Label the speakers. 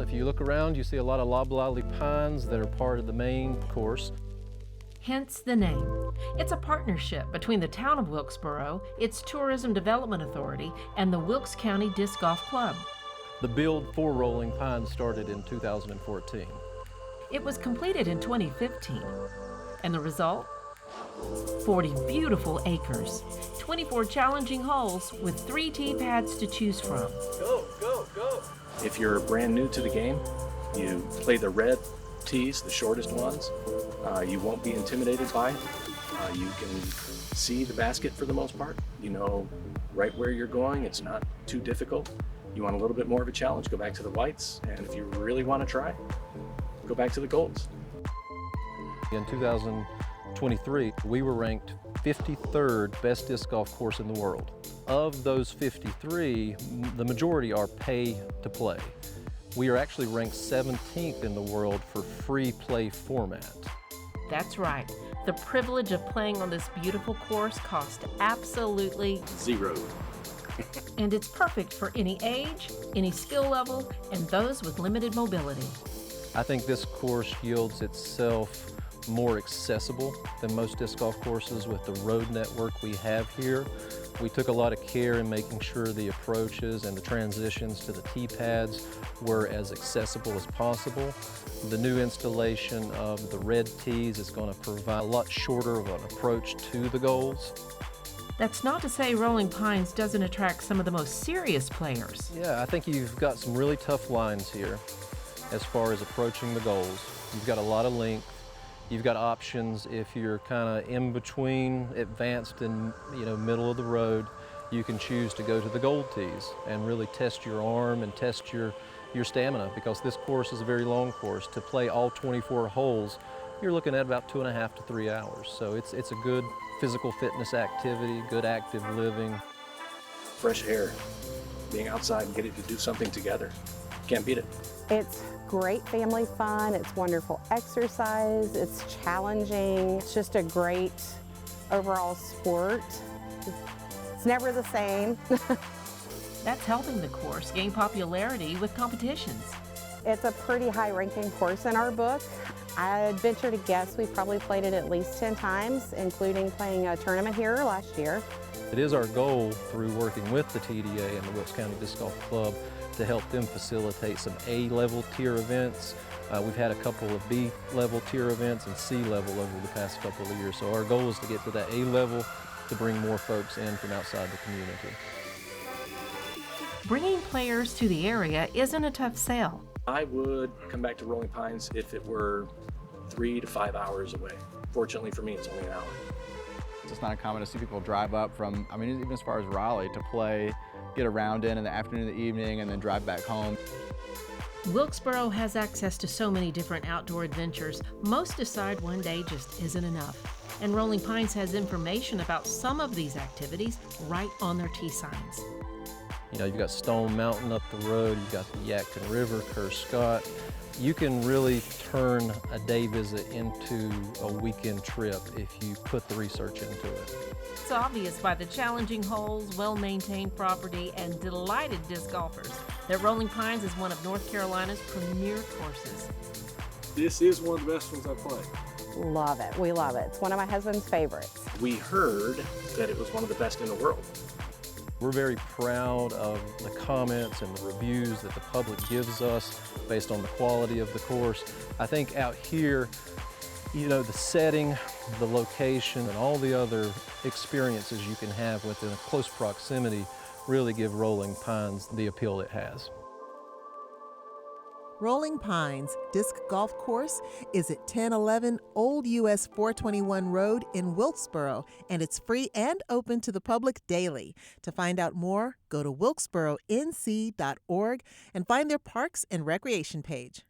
Speaker 1: Well, if you look around, you see a lot of loblolly pines that are part of the main course.
Speaker 2: Hence the name. It's a partnership between the town of Wilkesboro, its Tourism Development Authority, and the Wilkes County Disc Golf Club.
Speaker 1: The build for Rolling Pines started in 2014.
Speaker 2: It was completed in 2015. And the result? 40 beautiful acres, 24 challenging holes with 3 tee pads to choose from.
Speaker 3: Go, go, go!
Speaker 4: If you're brand new to the game, you play the red tees, the shortest ones. You won't be intimidated by it. You can see the basket for the most part. You know right where you're going. It's not too difficult. You want a little bit more of a challenge, go back to the whites. And if you really want to try, go back to the golds.
Speaker 1: In 2023, we were ranked 53rd best disc golf course in the world. Of those 53, the majority are pay to play. We are actually ranked 17th in the world for free play format.
Speaker 2: That's right. The privilege of playing on this beautiful course cost absolutely
Speaker 4: Zero.
Speaker 2: and it's perfect for any age, any skill level, and those with limited mobility.
Speaker 1: I think this course yields itself more accessible than most disc golf courses with the road network we have here. We took a lot of care in making sure the approaches and the transitions to the tee pads were as accessible as possible. The new installation of the red tees is going to provide a lot shorter of an approach to the goals.
Speaker 2: That's not to say Rolling Pines doesn't attract some of the most serious players.
Speaker 1: Yeah, I think you've got some really tough lines here as far as approaching the goals. You've got a lot of length. You've got options if you're kind of in between advanced and middle of the road. You can choose to go to the gold tees and really test your arm and test your stamina, because this course is a very long course. To play all 24 holes, you're looking at about 2.5 to 3 hours. So it's a good physical fitness activity, good active living.
Speaker 4: Fresh air, being outside and getting to do something together. Can't beat it.
Speaker 5: It's great family fun, it's wonderful exercise, it's challenging, it's just a great overall sport. It's never the same.
Speaker 2: That's helping the course gain popularity with competitions.
Speaker 5: It's a pretty high-ranking course in our book. I'd venture to guess we've probably played it at least 10 times, including playing a tournament here last year.
Speaker 1: It is our goal, through working with the TDA and the Wilkes County Disc Golf Club, to help them facilitate some A-level tier events. We've had a couple of B-level tier events and C-level over the past couple of years. So our goal is to get to that A-level to bring more folks in from outside the community.
Speaker 2: Bringing players to the area isn't a tough sell.
Speaker 4: I would come back to Rolling Pines if it were 3 to 5 hours away. Fortunately for me, it's only an hour.
Speaker 6: It's not uncommon to see people drive up from, even as far as Raleigh to play, get a round in the afternoon and the evening, and then drive back home.
Speaker 2: Wilkesboro has access to so many different outdoor adventures, most decide one day just isn't enough. And Rolling Pines has information about some of these activities right on their tee signs.
Speaker 1: You've got Stone Mountain up the road, you've got the Yadkin River, Kerr Scott. You can really turn a day visit into a weekend trip if you put the research into it.
Speaker 2: It's obvious by the challenging holes, well-maintained property, and delighted disc golfers that Rolling Pines is one of North Carolina's premier courses.
Speaker 3: This is one of the best ones I've played.
Speaker 5: Love it, we love it. It's one of my husband's favorites.
Speaker 4: We heard that it was one of the best in the world.
Speaker 1: We're very proud of the comments and the reviews that the public gives us based on the quality of the course. I think out here, the setting, the location, and all the other experiences you can have within close proximity really give Rolling Pines the appeal it has.
Speaker 7: Rolling Pines Disc Golf Course is at 1011 Old US 421 Road in Wilkesboro, and it's free and open to the public daily. To find out more, go to wilkesboronc.org and find their Parks and Recreation page.